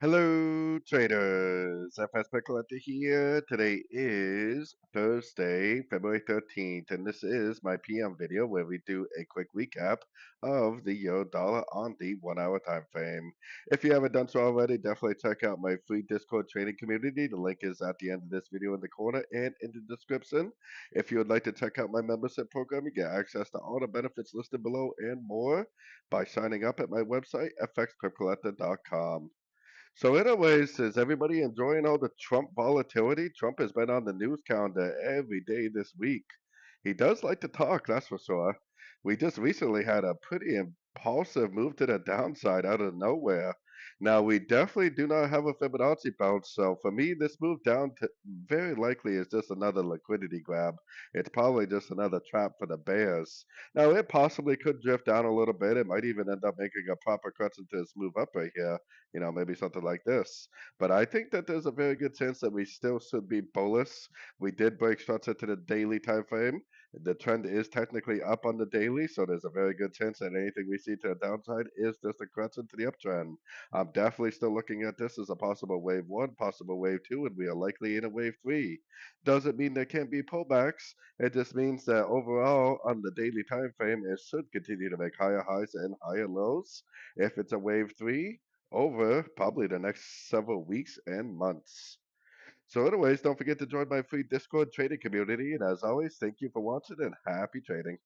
Hello, traders. FX Pip Collector here. Today is Thursday, February 13th, and this is my PM video where we do a quick recap of the euro dollar on the 1 hour time frame. If you haven't done so already, definitely check out my free Discord trading community. The link is at the end of this video in the corner and in the description. If you would like to check out my membership program, you get access to all the benefits listed below and more by signing up at my website, fxpipcollector.com. So, anyways, is everybody enjoying all the Trump volatility? Trump has been on the news calendar every day this week. He does like to talk, that's for sure. We just recently had a pretty impulsive move to the downside out of nowhere. Now, we definitely do not have a Fibonacci bounce, so for me, this move down to very likely is just another liquidity grab. It's probably just another trap for the bears. Now, it possibly could drift down a little bit. It might even end up making a proper crescent to this move up right here, maybe something like this. But I think that there's a very good chance that we still should be bullish. We did break structure to the daily time frame. The trend is technically up on the daily, so there's a very good chance that anything we see to the downside is just a correction to the uptrend. I'm definitely still looking at this as a possible wave one, possible wave two, and we are likely in a wave three. Doesn't mean there can't be pullbacks. It just means that overall, on the daily time frame, it should continue to make higher highs and higher lows. If it's a wave three, over probably the next several weeks and months. So, anyways, don't forget to join my free Discord trading community. And as always, thank you for watching and happy trading.